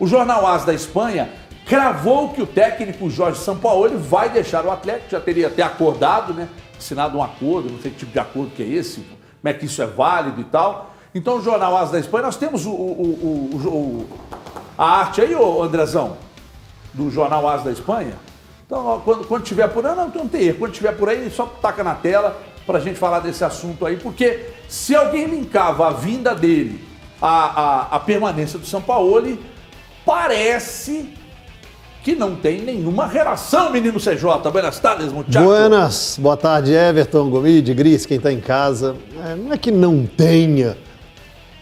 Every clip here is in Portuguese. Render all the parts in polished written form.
O jornal AS da Espanha cravou que o técnico Jorge Sampaoli vai deixar o Atlético, já teria até acordado, né? Assinado um acordo, não sei que tipo de acordo que é esse, como é que isso é válido e tal. Então o jornal AS da Espanha, nós temos a arte aí, ô Andrezão, do jornal AS da Espanha. Então quando tiver por aí, não tem erro, quando tiver por aí, só taca na tela pra gente falar desse assunto aí, porque se alguém linkava a vinda dele à permanência do Sampaoli, parece que não tem nenhuma relação, menino CJ. Buenas tardes, muchachos. Buenas, boa tarde, Everton, Gomide, Gris, quem está em casa. Não é que não tenha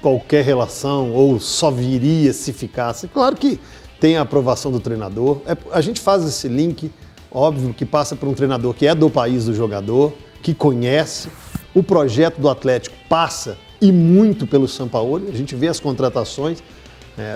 qualquer relação ou só viria se ficasse. Claro que tem a aprovação do treinador. A gente faz esse link, óbvio, que passa por um treinador que é do país do jogador, que conhece. O projeto do Atlético passa e muito pelo Sampaoli. A gente vê as contratações.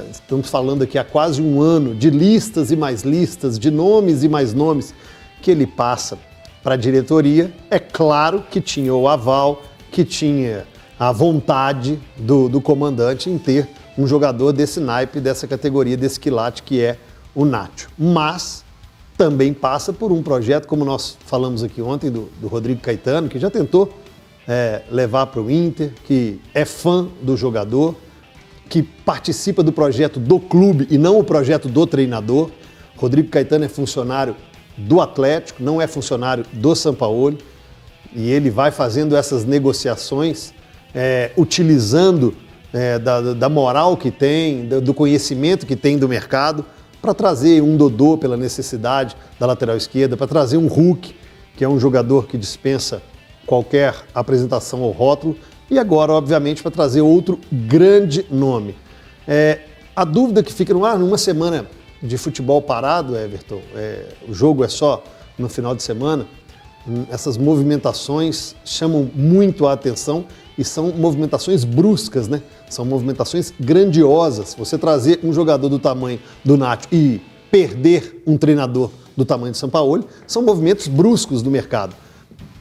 Estamos falando aqui há quase um ano de listas e mais listas, de nomes e mais nomes que ele passa para a diretoria. É claro que tinha o aval, que tinha a vontade do comandante em ter um jogador desse naipe, dessa categoria, desse quilate que é o Nacho. Mas também passa por um projeto, como nós falamos aqui ontem, do Rodrigo Caetano, que já tentou levar para o Inter, que é fã do jogador, que participa do projeto do clube e não o projeto do treinador. Rodrigo Caetano é funcionário do Atlético, não é funcionário do Sampaoli, e ele vai fazendo essas negociações, utilizando da moral que tem, do conhecimento que tem do mercado, para trazer um Dodô pela necessidade da lateral esquerda, para trazer um Hulk, que é um jogador que dispensa qualquer apresentação ao rótulo, e agora, obviamente, para trazer outro grande nome. A dúvida que fica no ar, numa semana de futebol parado, Everton, o jogo é só no final de semana, essas movimentações chamam muito a atenção e são movimentações bruscas, né? São movimentações grandiosas. Você trazer um jogador do tamanho do Nacho e perder um treinador do tamanho do Sampaoli são movimentos bruscos do mercado.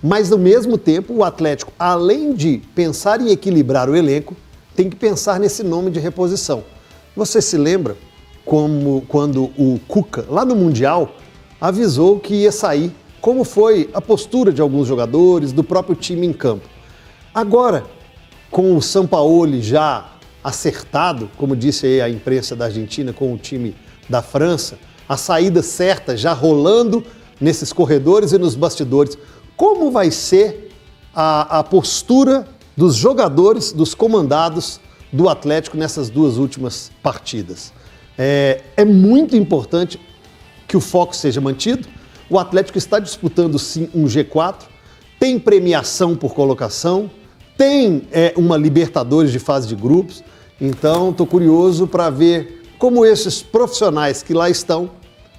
Mas, ao mesmo tempo, o Atlético, além de pensar em equilibrar o elenco, tem que pensar nesse nome de reposição. Você se lembra quando o Cuca, lá no Mundial, avisou que ia sair, como foi a postura de alguns jogadores, do próprio time em campo. Agora, com o Sampaoli já acertado, como disse aí a imprensa da Argentina, com o time da França, a saída certa já rolando nesses corredores e nos bastidores, como vai ser a postura dos jogadores, dos comandados do Atlético nessas duas últimas partidas? É muito importante que o foco seja mantido. O Atlético está disputando sim um G4, tem premiação por colocação, tem uma Libertadores de fase de grupos, então estou curioso para ver como esses profissionais que lá estão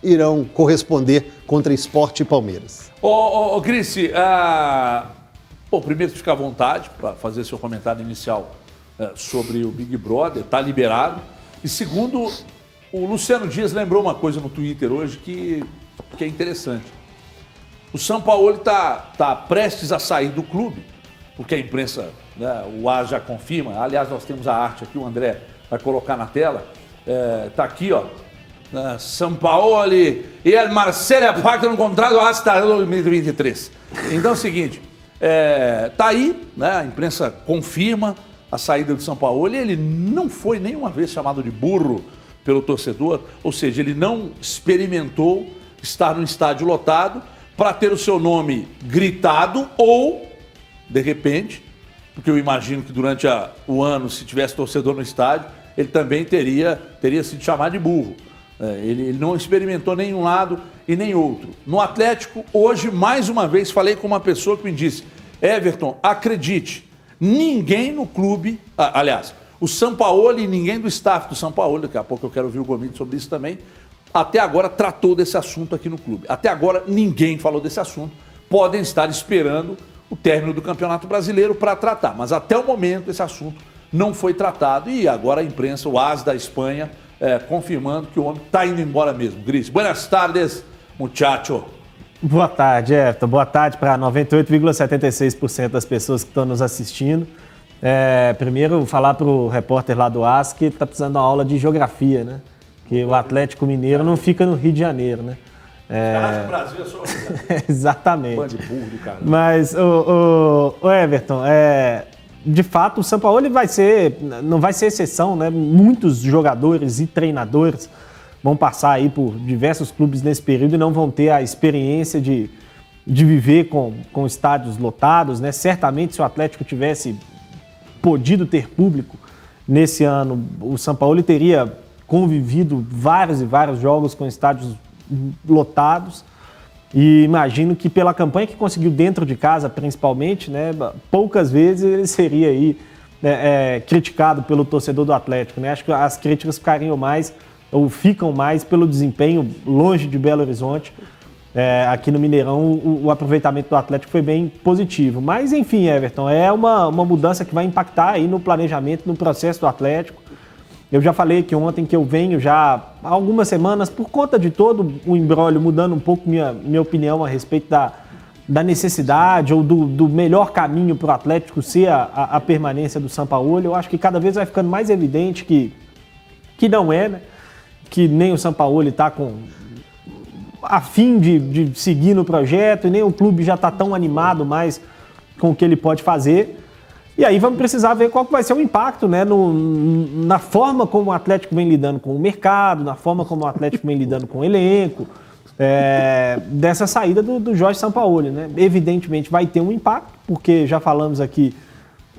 irão corresponder contra Sport e Palmeiras. Ô Grice, primeiro fica à vontade para fazer seu comentário inicial sobre o Big Brother, tá liberado. E segundo, o Luciano Dias lembrou uma coisa no Twitter hoje que é interessante. O Sampaoli tá prestes a sair do clube, porque a imprensa, né, o AS já confirma. Aliás, nós temos a arte aqui, o André vai colocar na tela. Tá aqui, ó. Sampaoli e el Marcelo pactam um contrato hasta 2023. Então é o seguinte, tá aí, né, a imprensa confirma a saída do Sampaoli. Ele não foi nenhuma vez chamado de burro pelo torcedor, ou seja, ele não experimentou estar num estádio lotado para ter o seu nome gritado ou, de repente, porque eu imagino que durante o ano, se tivesse torcedor no estádio, ele também teria sido chamado de burro. Ele não experimentou nenhum lado e nem outro. No Atlético, hoje, mais uma vez, falei com uma pessoa que me disse: Everton, acredite, ninguém no clube, aliás, o Sampaoli e ninguém do staff do Sampaoli, daqui a pouco eu quero ouvir o Gomide sobre isso também, até agora tratou desse assunto aqui no clube. Até agora ninguém falou desse assunto. Podem estar esperando o término do Campeonato Brasileiro para tratar, mas até o momento esse assunto não foi tratado e agora a imprensa, o AS da Espanha, confirmando que o homem está indo embora mesmo. Gris, buenas tardes, muchacho. Boa tarde, Everton. Boa tarde para 98,76% das pessoas que estão nos assistindo. Primeiro, falar para o repórter lá do AS que está precisando de uma aula de geografia, né? Que o Atlético Mineiro não fica no Rio de Janeiro, né? O Brasil é só Exatamente. bando de burro do cara. Mas, o Everton, de fato, o São Paulo não vai ser exceção, né? Muitos jogadores e treinadores vão passar aí por diversos clubes nesse período e não vão ter a experiência de viver com estádios lotados, né? Certamente, se o Atlético tivesse podido ter público nesse ano, o São Paulo teria convivido vários e vários jogos com estádios lotados. E imagino que pela campanha que conseguiu dentro de casa, principalmente, né, poucas vezes ele seria aí criticado pelo torcedor do Atlético, né? Acho que as críticas ficariam mais, ou ficam mais, pelo desempenho longe de Belo Horizonte. Aqui no Mineirão, o aproveitamento do Atlético foi bem positivo. Mas, enfim, Everton, é uma mudança que vai impactar aí no planejamento, no processo do Atlético. Eu já falei aqui ontem que eu venho já há algumas semanas, por conta de todo o imbróglio, mudando um pouco minha opinião a respeito da necessidade ou do melhor caminho para o Atlético ser a permanência do Sampaoli. Eu acho que cada vez vai ficando mais evidente que não é, né? Que nem o Sampaoli está a fim de seguir no projeto e nem o clube já está tão animado mais com o que ele pode fazer. E aí vamos precisar ver qual que vai ser o impacto, né, na forma como o Atlético vem lidando com o mercado, na forma como o Atlético vem lidando com o elenco, dessa saída do Jorge Sampaoli, né? Evidentemente vai ter um impacto, porque já falamos aqui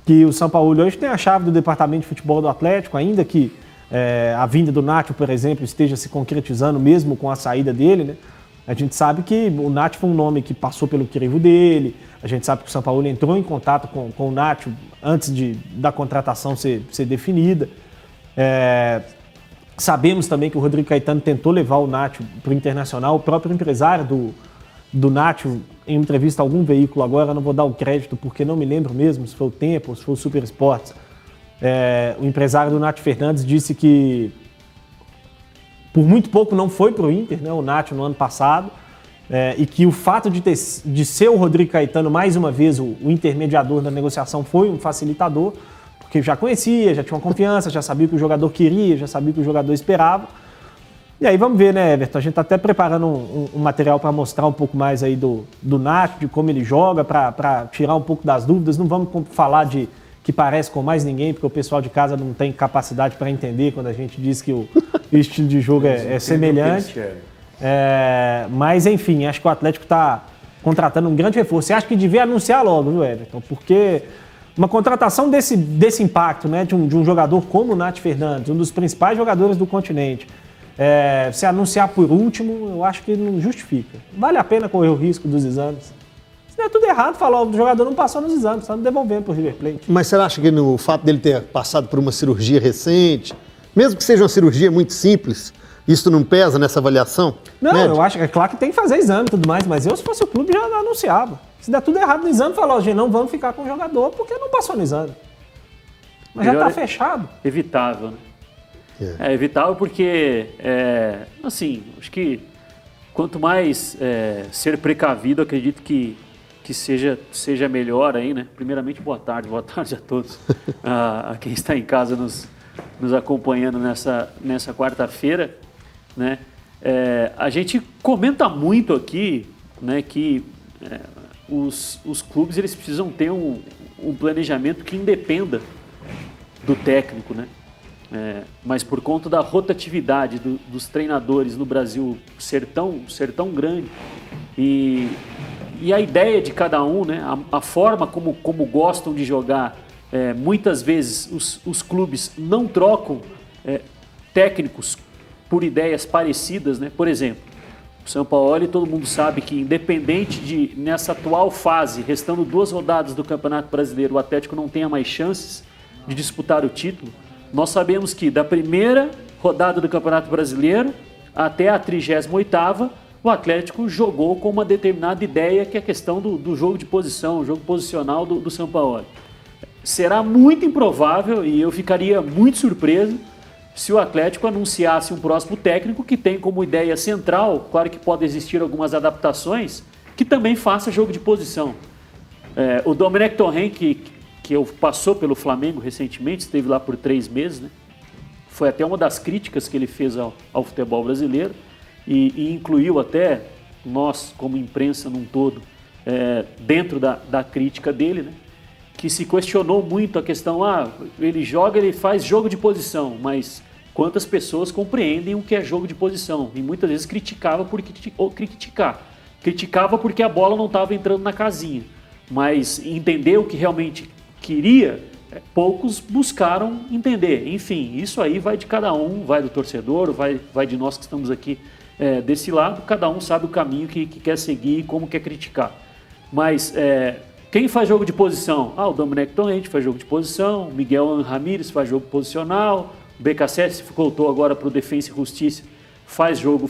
que o Sampaoli hoje tem a chave do departamento de futebol do Atlético, ainda que a vinda do Nacho, por exemplo, esteja se concretizando mesmo com a saída dele, né? A gente sabe que o Nacho foi um nome que passou pelo crivo dele, a gente sabe que o Sampaoli entrou em contato com o Nacho antes da contratação ser definida. Sabemos também que o Rodrigo Caetano tentou levar o Nacho para o Internacional, o próprio empresário do Nacho, em entrevista a algum veículo agora, não vou dar o crédito porque não me lembro mesmo se foi o Tempo ou se foi o Super Esportes, o empresário do Nacho Fernandes disse que por muito pouco não foi para o Inter, né, o Nacho no ano passado, e que o fato de ser o Rodrigo Caetano mais uma vez o intermediador da negociação foi um facilitador, porque já conhecia, já tinha uma confiança, já sabia o que o jogador queria, já sabia o que o jogador esperava. E aí vamos ver, né, Everton? A gente está até preparando um material para mostrar um pouco mais aí do Nacho, de como ele joga, para tirar um pouco das dúvidas. Não vamos falar de que parece com mais ninguém, porque o pessoal de casa não tem capacidade para entender quando a gente diz que o estilo de jogo é semelhante. Mas, enfim, acho que o Atlético está contratando um grande reforço. Você acha que devia anunciar logo, viu, Everton? Porque uma contratação desse impacto, né, de um jogador como o Nath Fernandes, um dos principais jogadores do continente, se anunciar por último, eu acho que não justifica. Vale a pena correr o risco dos exames. Se der tudo errado, falar o jogador não passou nos exames, está devolvendo para o River Plate. Mas você acha que no fato dele ter passado por uma cirurgia recente, mesmo que seja uma cirurgia muito simples, isso não pesa nessa avaliação? Não, médica? Eu acho que é claro que tem que fazer exame e tudo mais, mas eu, se fosse o clube, já anunciava. Se der tudo errado no exame, falar, gente, não vamos ficar com o jogador porque não passou no exame. Mas melhor já está fechado. Evitável, né? É evitável porque, assim, acho que quanto mais ser precavido, acredito que seja melhor aí, né? Primeiramente, boa tarde a todos, a quem está em casa nos acompanhando nessa quarta-feira, né? A gente comenta muito aqui, né, que os clubes eles precisam ter um planejamento que independa do técnico, né? Mas por conta da rotatividade dos treinadores no Brasil ser tão grande e a ideia de cada um, né, a forma como gostam de jogar, muitas vezes os clubes não trocam técnicos por ideias parecidas, né? Por exemplo, o Sampaoli, todo mundo sabe que independente de, nessa atual fase, restando 2 rodadas do Campeonato Brasileiro, o Atlético não tenha mais chances de disputar o título. Nós sabemos que da primeira rodada do Campeonato Brasileiro até a 38ª, o Atlético jogou com uma determinada ideia, que é a questão do jogo de posição, o jogo posicional do Sampaoli. Será muito improvável, e eu ficaria muito surpreso, se o Atlético anunciasse um próximo técnico que tem como ideia central, claro que pode existir algumas adaptações, que também faça jogo de posição. O Domenech Torrent, que passou pelo Flamengo recentemente, esteve lá por 3 meses, né? foi até uma das críticas que ele fez ao futebol brasileiro e incluiu até nós, como imprensa num todo, dentro da crítica dele, né? Que se questionou muito a questão, ele faz jogo de posição, mas quantas pessoas compreendem o que é jogo de posição? E muitas vezes criticava por criticar. Criticava porque a bola não estava entrando na casinha. Mas entender o que realmente queria, poucos buscaram entender. Enfim, isso aí vai de cada um, vai do torcedor, vai de nós que estamos aqui desse lado, cada um sabe o caminho que quer seguir e como quer criticar. Mas quem faz jogo de posição? O Domenech Torrente faz jogo de posição, o Miguel Ramírez faz jogo posicional, o BKSS se voltou agora para o Defensa e Justiça, faz jogo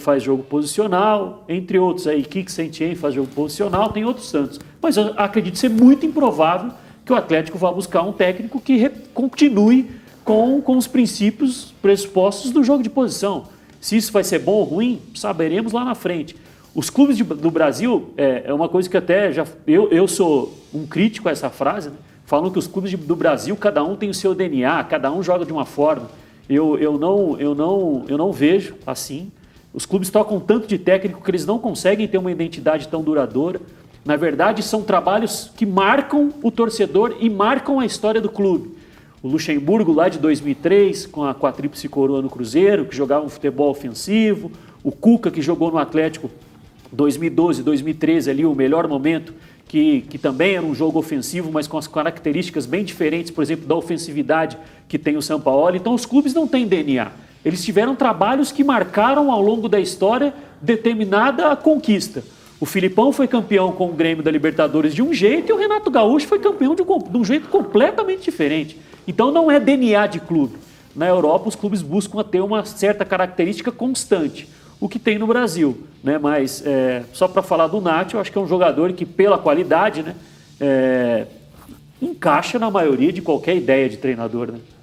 posicional, entre outros aí, Kik Sentien faz jogo posicional, tem outros tantos. Mas eu acredito ser muito improvável que o Atlético vá buscar um técnico que continue com os princípios pressupostos do jogo de posição. Se isso vai ser bom ou ruim, saberemos lá na frente. Os clubes do Brasil, é uma coisa que até eu sou um crítico a essa frase, né? Falam que os clubes do Brasil, cada um tem o seu DNA, cada um joga de uma forma. Eu não vejo assim. Os clubes tocam tanto de técnico que eles não conseguem ter uma identidade tão duradoura. Na verdade, são trabalhos que marcam o torcedor e marcam a história do clube. O Luxemburgo, lá de 2003, com a tríplice coroa no Cruzeiro, que jogava um futebol ofensivo. O Cuca, que jogou no Atlético 2012, 2013, ali o melhor momento, que também era um jogo ofensivo, mas com as características bem diferentes, por exemplo, da ofensividade que tem o Sampaoli. Então, os clubes não têm DNA. Eles tiveram trabalhos que marcaram ao longo da história determinada conquista. O Filipão foi campeão com o Grêmio da Libertadores de um jeito e o Renato Gaúcho foi campeão de um jeito completamente diferente. Então, não é DNA de clube. Na Europa, os clubes buscam ter uma certa característica constante, o que tem no Brasil, né? Mas só para falar do Nath, eu acho que é um jogador que, pela qualidade, né, encaixa na maioria de qualquer ideia de treinador, né?